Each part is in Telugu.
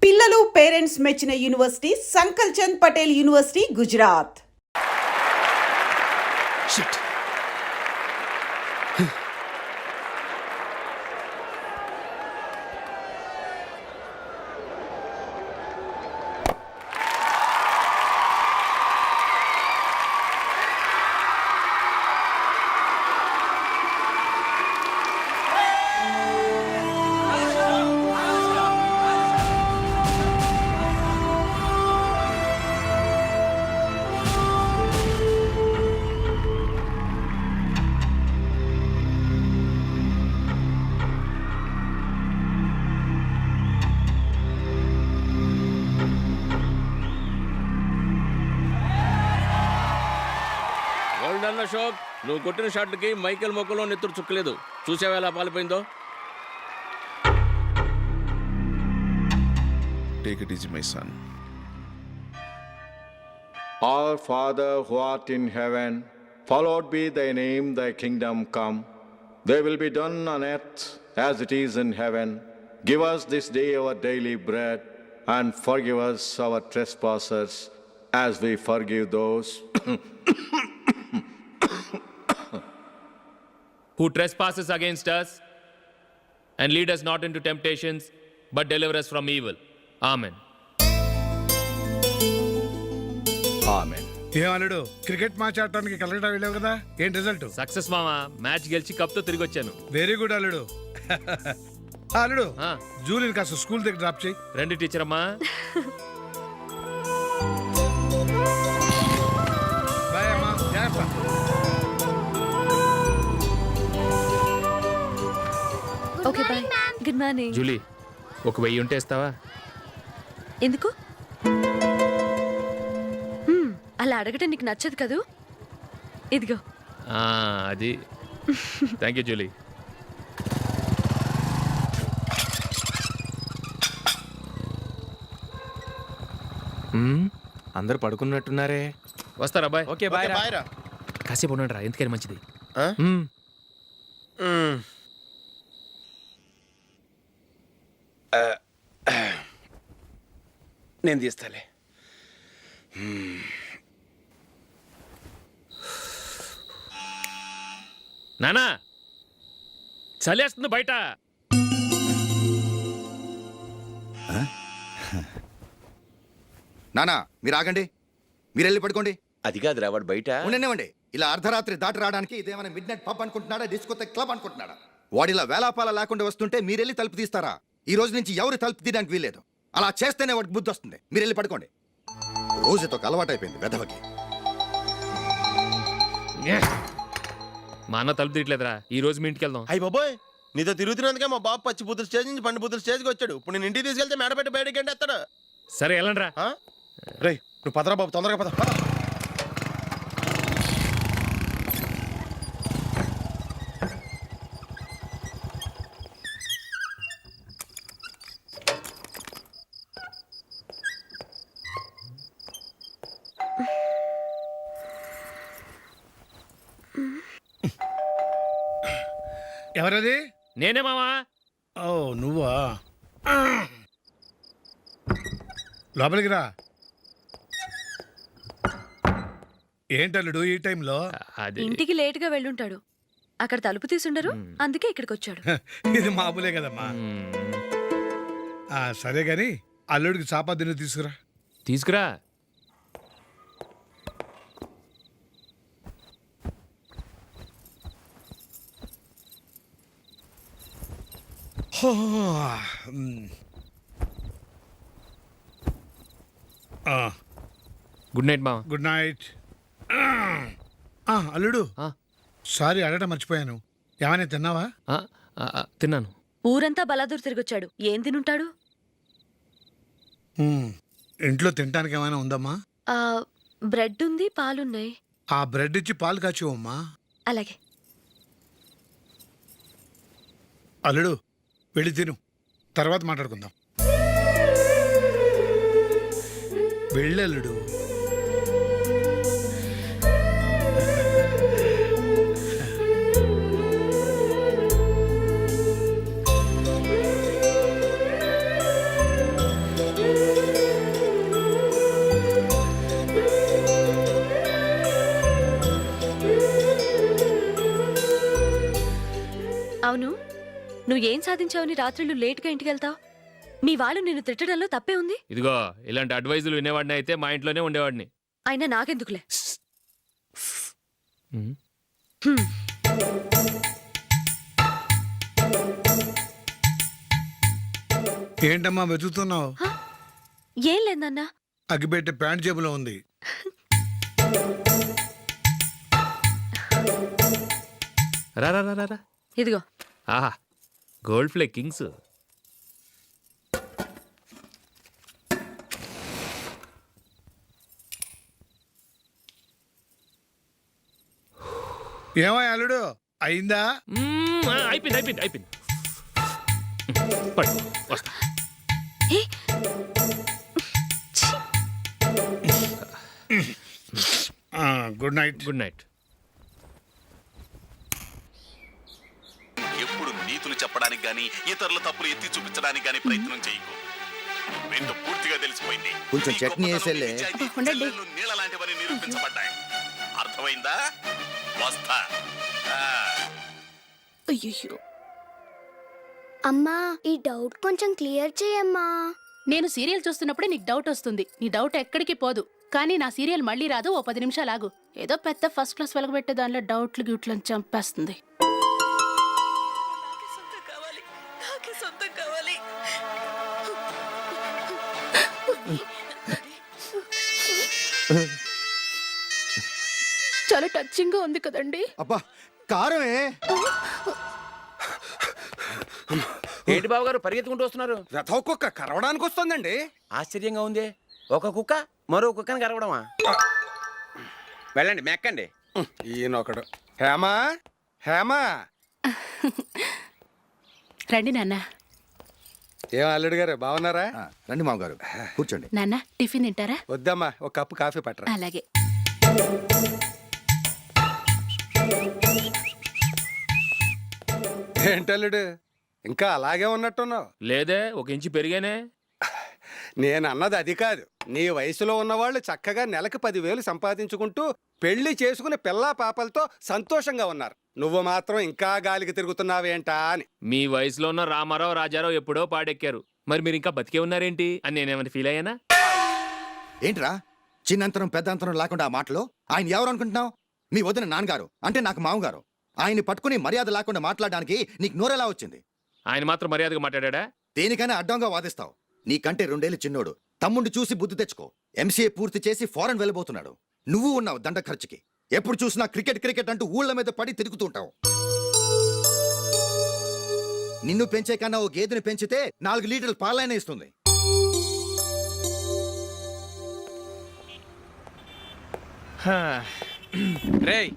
పిల్లలు పేరెంట్స్ మెచ్చిన యూనివర్సిటీ సంకల్ చంద్ పటేల్ యూనివర్సిటీ గుజరాత్. అశోక్, నువ్వు కొట్టిన షాట్లకి మైకేల్ మొక్కలో నెత్తురు చుక్కలేదు. చూసావా ఎలా పాలిపోయిందో? Take it easy, my son. Our Father who art in heaven, hallowed be thy name, thy kingdom come. Thy will be done on earth as it is in heaven. Give us this day our daily bread, and forgive us our trespasses, as we forgive those who trespasses against us, and lead us not into temptations, but deliver us from evil. Amen. Amen. ఏమన్నాడు? క్రికెట్ మ్యాచ్ ఆడటానికి కలకటా వెళ్ళావు కదా, ఏంటి రిజల్ట్? సక్సెస్ మామా, మ్యాచ్ గెలిచి కప్ తో తిరిగి వచ్చాను. వెరీ గుడ్ అల్లుడు. అల్లుడు, జూలిని కాస్త స్కూల్ దగ్గర డ్రాప్ చేయి. రండి టీచర్ అమ్మా. బాయ్ అమ్మా, జాగ్రత్త. Okay bye. Good morning. Julie, ఒక 1000 ఉంటే ఇస్తావా? ఎందుకు? అలా అడగటం నీకు నచ్చదు కదూ. ఇదిగో. అది. Thank you Julie. అందరు పడుకున్నట్టున్నారే. వస్తారా బాయ్? ఓకే బాయ్ రా. కాసేపు ఉండండి రా, ఎందుకని మంచిది. నేను తీస్తాలే. నానా, చలేస్తుంది బయట. నానా మీరు ఆగండి, మీరు వెళ్ళి పడుకోండి. అది కాదురా, వాడు బయట ఉండనివ్వండి. ఇలా అర్ధరాత్రి దాటి రావడానికి ఇదేమైనా mid night pub అనుకుంటున్నాడా, discotheque club అనుకుంటున్నాడా? వాడిలా వేలాపాల లేకుండా వస్తుంటే మీరెళ్ళి తలుపు తీస్తారా? ఈ రోజు నుంచి ఎవరు తలుపు తీయడానికి వీల్లేదు. అలా చేస్తేనే వాడికి బుద్ధి వస్తుంది. మీరు వెళ్ళి పడుకోండి. రోజుతో అలవాటైపోయింది వెధవకి. మా అన్న తలుపు తీయట్లేదురా, ఈ రోజు మీ ఇంటికి వెళ్దాం. అయ్యి బాబోయ్, నీతో తిరుగుతున్నందుకే మా బాబు పచ్చి బుద్ధుల స్టేజ్ నుంచి పండు బుద్ధుల స్టేజ్కి వచ్చాడు. ఇప్పుడు నేను ఇంటికి తీసుకెళ్తే మేడపెట్టి బయటకి ఎండేస్తాడు. సరే వెళ్ళండి రా. రే నువ్వు పదరా బాబు, తొందరగా పద. ఎవరది? నేనే మావా. ఓ నువ్వా? లోపలికి రా. ఏంటల్లుడు ఈ టైంలో? ఇంటికి లేటుగా వెళ్ళుంటాడు. అక్కడ తలుపు తీసుండరు, అందుకే ఇక్కడికి వచ్చాడు. ఇది మామూలే కదమ్మా. సరే గాని అల్లుడికి చాపాదిని తీసుకురా. తీసుకురా. గుడ్ నైట్ మావా. Good night. అల్లుడు, సారీ అడగటం మర్చిపోయాను. ఏమైనా తిన్నావా? తిన్నాను. ఊరంతా బలాదూర్ తిరిగొచ్చాడు, ఏం తినుంటాడు? ఇంట్లో తినడానికి ఏమైనా ఉందమ్మా? బ్రెడ్ ఉంది, పాలున్నాయి. ఆ బ్రెడ్ ఇచ్చి పాలు కాచివమ్మా. అలాగే. అల్లుడు వెళ్ళి తిను, తర్వాత మాట్లాడుకుందాం. వెళ్ళల్లుడు. నువ్వు ఏం సాధించావని రాత్రులు లేట్గా ఇంటికి వెళ్తావు? మీ వాళ్ళు నిన్ను తిట్టడంలో తప్పే ఉంది. ఇదిగో ఇలాంటి అడ్వైజులు వినేవాడిని అయితే మా ఇంట్లోనే ఉండేవాడిని. అయినా నాకెందుకులే. ఉమ్. హ్మ్. ఏంటమ్మా వెతుకుతున్నావు? ఏం లేదన్నా. అగ్గిపెట్టే ప్యాంట్ జేబులో ఉంది. రా రా రా రా, రా. ఇదిగో. ఆహా, గోల్డ్ ఫ్లే కింగ్స్. ఏమో అల్లుడు అయిందా? అయిపోయింది అయిపోయింది అయిపోయింది. పడు, వస్తా. ఏ? ఛీ! Good night. Good night. ఎప్పుడు నీతులు చెప్పడానికి గాని ఇతరుల తప్పులు ఎత్తి చూపించడానికి గాని ప్రయత్నం చేయకు. రెండు పూర్తిగా తెలిసిపోయింది. కొంచెం నీ చట్నీ గొప్పతనం, వేసేలే. నిజాయితీ, చెల్లెళ్ళు నీళ్ళ లాంటివని నిరూపించబడ్డాయి. అర్థమైందా? వస్తా. ఆ. అయ్యో అమ్మా, ఈ డౌట్ కొంచెం క్లియర్ చేయమ్మా. నేను సీరియల్ చూస్తున్నప్పుడే నీకు డౌట్ వస్తుంది. నీ డౌట్ ఎక్కడికి పోదు. కానీ నా సీరియల్ మళ్ళీ రాదు. ఓ 10 నిమిషాలు ఆగు. ఏదో పెద్ద ఫస్ట్ క్లాస్ వెలగబెట్టే దానిలో డౌట్లు గ్యూట్లను చంపేస్తుంది. చాలా టచింగ్ గా ఉంది కదండి. అబ్బా కారమే. ఏంటి బాబు గారు పరిగెత్తుకుంటూ వస్తున్నారు? రథ కుక్క కరవడానికి వస్తుందండి. ఆశ్చర్యంగా ఉంది. ఒక కుక్క మరో కుక్కని కరవడమా? వెళ్ళండి మెక్కండి. ఈయనొకడు. హేమా హేమా. రండి నాన్న. ఏం అల్లుడు గారు బాగున్నారా? రండి మామగారు కూర్చోండి. నాన్న టిఫిన్ తింటారా? వద్దమ్మా, ఒక కప్పు కాఫీ పట్టరా. అలాగే. ఏంటల్లుడు ఇంకా అలాగే ఉన్నట్టున్నావు? లేదే, ఒక ఇంచు పెరిగానే. నేను అన్నది అది కాదు. నీ వయసులో ఉన్నవాళ్ళు చక్కగా నెలకు 10,000 సంపాదించుకుంటూ పెళ్లి చేసుకుని పిల్లా పాపలతో సంతోషంగా ఉన్నారు. నువ్వు మాత్రం ఇంకా గాలికి తిరుగుతున్నావేంటా అని. మీ వయసులో ఉన్న రామారావు రాజారావు ఎప్పుడో పాడెక్కారు. మరి మీరు ఇంకా బతికే ఉన్నారేంటి అని నేనేమైనా ఫీల్ అయ్యానా? ఏంట్రా చిన్నంతరం పెద్దంతరం లేకుండా ఆ మాటలు? ఆయన ఎవరు అనుకుంటున్నావు? మీ వదిన నాన్నగారు, అంటే నాకు మామగారు. ఆయన్ని పట్టుకుని మర్యాద లేకుండా మాట్లాడడానికి నీకు నోరెలా వచ్చింది? ఆయన మాత్రం మర్యాదగా మాట్లాడా? దేనికైనా అడ్డంగా వాదిస్తావు. నీకంటే 2 ఏళ్ళు చిన్నోడు. తమ్ముండి చూసి బుద్ధి తెచ్చుకో. ఎంసీఏ పూర్తి చేసి ఫారెన్ వెళ్ళబోతున్నాడు. నువ్వు ఉన్నావు దండ ఖర్చుకి. ఎప్పుడు చూసినా క్రికెట్ క్రికెట్ అంటూ ఊళ్ళ మీద పడి తిరుగుతూ ఉంటావు. నిన్ను పెంచే కన్నా ఓ గేదెని పెంచితే 4 లీటర్ల పాలైనా ఇస్తుంది. రేయ్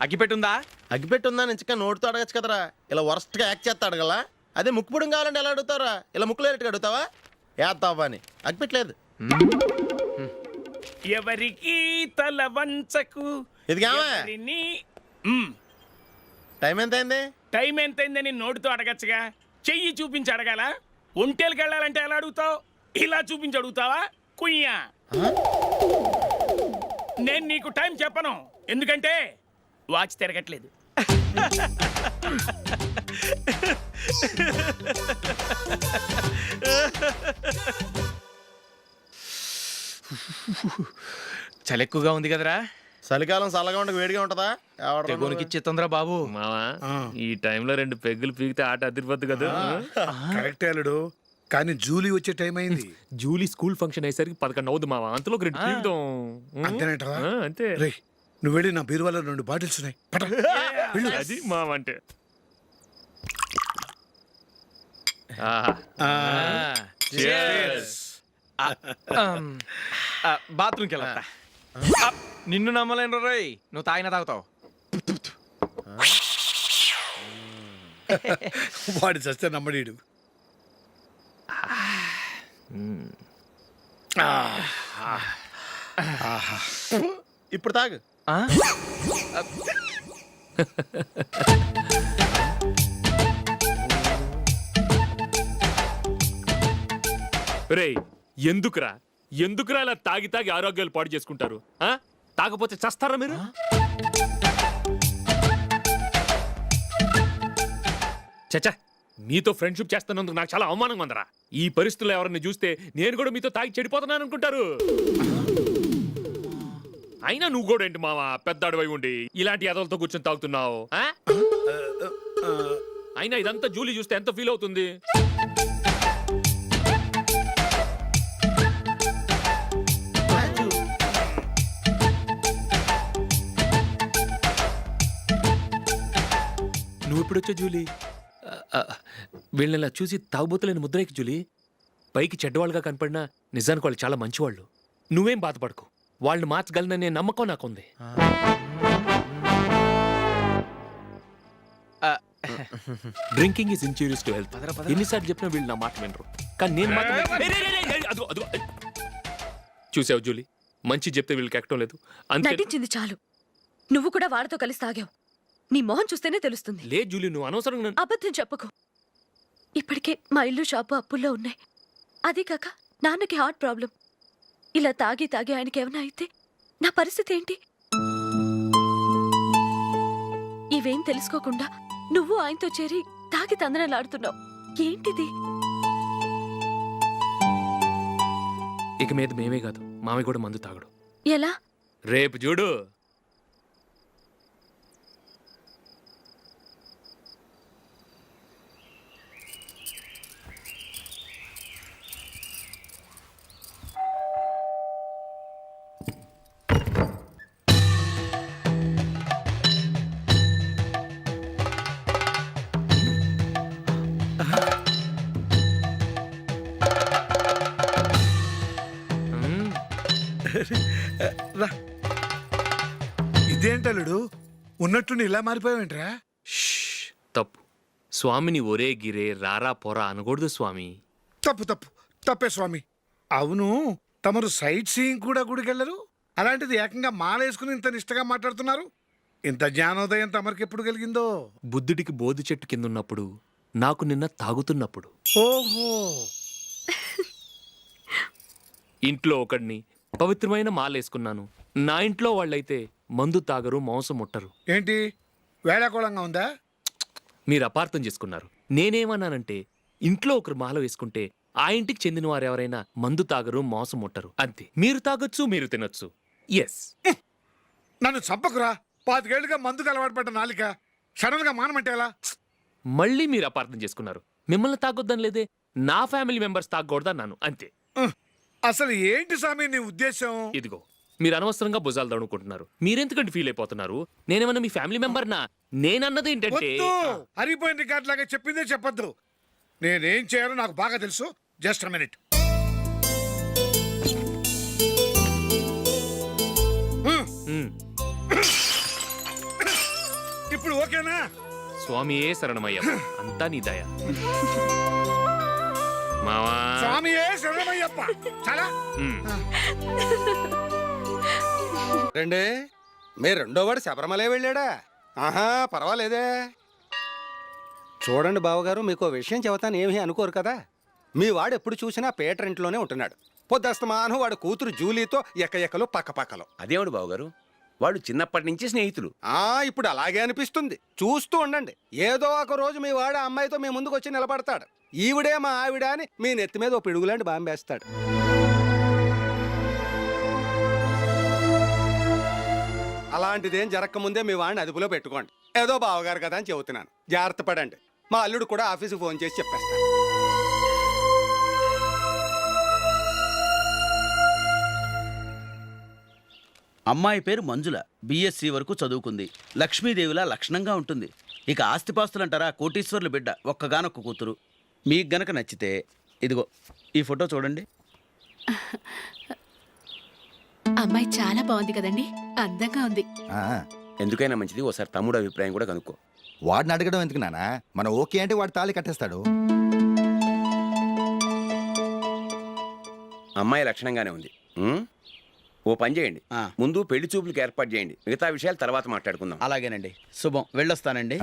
అగ్గిపెట్టుందా? అగ్గిపెట్టుందా నుంచి నోటితో అడగచ్చు కదరా. ఇలా వరస్ట్ గా యాక్ట్ చేస్తా అడగలా? అదే ముక్కుపుడం కావాలంటే ఎలా అడుగుతారా? ఇలా ముక్కులేటట్టు అడుగుతావా? ఏత్తావా అని. అగ్గిపెట్టలేదు. ఎవరికి తల వంచకు. ఇది టైం ఎంత అయింది? టైం ఎంతైందని నోటితో అడగచ్చుగా. చెయ్యి చూపించి అడగాల? ఒంటేలకు వెళ్ళాలంటే ఎలా అడుగుతావు? ఇలా చూపించి అడుగుతావా? కుయ్యా. నేను నీకు టైం చెప్పను, ఎందుకంటే వాచ్ తిరగట్లేదు. చలి ఎక్కువగా ఉంది కదరా. చలికాలం చల్లగా ఉండక వేడిగా ఉంటదా? ఇచ్చేతుందిరా బాబు. మావా, ఈ టైంలో 2 పెగ్గులు పీకితే ఆట అదిరిపోద్దు కదా. కరెక్టే అల్లుడు, కానీ జూలీ వచ్చే టైం అయింది. జూలీ స్కూల్ ఫంక్షన్ అయ్యేసరికి 11 అవుద్ది మావా. అంతలో 2 పీకుదాం. అంతేనేటవా? అంతే. రేయ్ నువ్వు వెళ్ళి నా బీరువాలో 2 బాటిల్స్ ఉన్నాయి. పట. అది మావా అంటే. బాత్రూమ్కి వెళ్ళా. నిన్ను నమ్మలేను రోయ్, నువ్వు తాగినా తాగుతావు. వాడి చస్తే నమ్మడీడు. ఇప్పుడు తాగు. రేయ్ ఎందుకురా ఇలా తాగి తాగి ఆరోగ్యాలు పాడు చేసుకుంటారు? తాగపోతే చస్తారా మీరు? చచ్చా, మీతో ఫ్రెండ్షిప్ చేస్తున్నందుకు నాకు చాలా అవమానంగా ఉందరా. ఈ పరిస్థితుల్లో ఎవరిని చూస్తే నేను కూడా మీతో తాగి చెడిపోతున్నాను అనుకుంటారు. అయినా నువ్వు కూడా ఏంటి మావా, పెద్ద అడవై ఉండి ఇలాంటి ఎదలతో కూర్చొని తాగుతున్నావు? ఆ? అయినా ఇదంతా జూలీ చూస్తే ఎంత ఫీల్ అవుతుంది? నువ్వు ఎప్పుడొచ్చా జూలీ? వీళ్ళని ఇలా చూసి తాగుబోతులేని ముద్రేకి జూలీ. పైకి చెడ్డవాళ్ళుగా కనపడినా నిజానికి వాళ్ళు చాలా మంచివాళ్ళు. నువ్వేం బాధపడకు, వాళ్ళని మార్చగలననే నమ్మకం నాకుంది. Drinking is injurious to health. ఎన్నిసార్లు చెప్పినా వీళ్ళు నా మాట వినరు, కానీ నేను మాత్రం చూసావు జూలీ, మంచి చెప్తే వీళ్ళకి ఎక్కడం లేదు. అంతే. నటించింది చాలు. నువ్వు కూడా వాడితో కలిసి తాగావు. నీ మొహం చూస్తేనే తెలుస్తుంది. లే జూలీ, నువ్వు అనవసరంగా అబద్ధం చెప్పకు. ఇప్పటికే మా ఇల్లు షాపు అప్పుల్లో ఉన్నాయి. అదే కాక నాన్నకి హార్ట్ ప్రాబ్లం. ఇలా తాగి తాగి ఆయనకి ఏమైనా అయితే నా పరిస్థితి ఏంటి? ఇవేం తెలుసుకోకుండా నువ్వు ఆయనతో చేరి తాగి తందనలాడుతున్నావు. ఏంటిది? ఇక మీద మేమే కాదు, మామి కూడా మందు తాగడు. ఎలా? రేపు చూడు. ఇదేంటలుడు ఉన్నట్టుండి ఇలా మారిపోయావేంట్రా? తప్పు స్వామిని ఒరే గిరే రారా పోరా అనకూడదు స్వామి. తప్పే స్వామి. అవును, తమరు సైట్ సీయింగ్ కూడా గుడికెళ్ళరు. అలాంటిది ఏకంగా మాలేసుకుని ఇంత నిష్టగా మాట్లాడుతున్నారు. ఇంత జ్ఞానోదయం తమరికి ఎప్పుడు కలిగిందో? బుద్ధుడికి బోధి చెట్టు కింద ఉన్నప్పుడు, నాకు నిన్న తాగుతున్నప్పుడు. ఓహో. ఇంట్లో ఒకడిని పవిత్రమైన మాలేసుకున్నాను. నా ఇంట్లో వాళ్ళైతే మందు తాగరు, మాంసం ముట్టరు. ఏంటి వేళాకోళంగా ఉందా? మీరు అపార్థం చేసుకున్నారు. నేనేమన్నానంటే, ఇంట్లో ఒకరు మాల వేసుకుంటే ఆ ఇంటికి చెందిన వారు ఎవరైనా మందు తాగరు, మాంసం ముట్టరు, అంతే. మీరు తాగొచ్చు, మీరు తినొచ్చు. ఎస్. నన్ను చంపకురా. 5 ఏళ్లుగా మందుకు అలవాటు పడ్డ నాలిక సడన్ గా మానమంటే ఎలా? మళ్ళీ మీరు అపార్థం చేసుకున్నారు. మిమ్మల్ని తాగొద్దని లేదే, నా ఫ్యామిలీ మెంబర్స్ తాగకూడదన్నాను, అంతే. అసలు ఏంటి స్వామి నీ ఉద్దేశం? ఇదిగో, మీరు అనవసరంగా భుజాలు దడుకుంటున్నారు. మీరెందుకంటే ఫీల్ అయిపోతున్నారు? నేనేమన్నా మీ ఫ్యామిలీ మెంబర్నా? నేనన్నది ఏంటంటే, హరిపోయిన రికార్డ్ లాగా చెప్పిందే చెప్పద్దు. నేనేం చేయాలో నాకు బాగా తెలుసు. Just a minute. ఇప్పుడు ఓకేనా? స్వామియే శరణమయ్య, అంతా నీ దయ. మావా, స్వామియే శరణమయ్యప్ప. చాలా రండి. మీ రెండో వాడు శబరిమలే వెళ్ళాడా? ఆహా, పర్వాలేదే. చూడండి బావగారు, మీకు విషయం చెబుతాను, ఏమీ అనుకోరు కదా. మీ వాడు ఎప్పుడు చూసినా పీటర్ ఇంట్లోనే ఉంటున్నాడు. పొద్దస్తమానం వాడు కూతురు జూలీతో ఎక్కలు పక్కపక్కలు. అదేమిటి బావగారు, వాడు చిన్నప్పటి నుంచి స్నేహితులు. ఇప్పుడు అలాగే అనిపిస్తుంది. చూస్తూ ఉండండి, ఏదో ఒక రోజు మీ వాడు ఆ అమ్మాయితో మీ ముందుకు వచ్చి నిలబడతాడు. ఈవిడే మా ఆవిడ అని మీ నెత్తి మీద ఓ పిడుగులాంటి బాంబేస్తాడు. అలాంటిదేం జరగకముందే మీ వాడిని అదుపులో పెట్టుకోండి. ఏదో బావగారు కదా అని చెబుతున్నాను, జాగ్రత్త పడండి. మా అల్లుడు కూడా ఆఫీసుకి ఫోన్ చేసి చెప్పేస్తాను. అమ్మాయి పేరు మంజుల, బిఎస్సి వరకు చదువుకుంది. లక్ష్మీదేవిలా లక్షణంగా ఉంటుంది. ఇక ఆస్తిపాస్తులంటారా, కోటీశ్వర్ల బిడ్డ, ఒక్కగానొక్క కూతురు. మీకు గనక నచ్చితే ఇదిగో ఈ ఫోటో చూడండి. అమ్మాయి చాలా బాగుంది కదండి, అందంగా ఉంది. ఎందుకైనా మంచిది ఓసారి తమ్ముడు అభిప్రాయం కూడా కనుక్కో. వాడిని అడగడం ఎందుకు నానా? మనం ఓకే అంటే వాడు తాళి కట్టేస్తాడు. అమ్మాయి లక్షణంగానే ఉంది. ఓ పని చేయండి, ముందు పెళ్లి చూపులకు ఏర్పాటు చేయండి. మిగతా విషయాలు తర్వాత మాట్లాడుకుందాం. అలాగేనండి, శుభం, వెళ్ళొస్తానండి.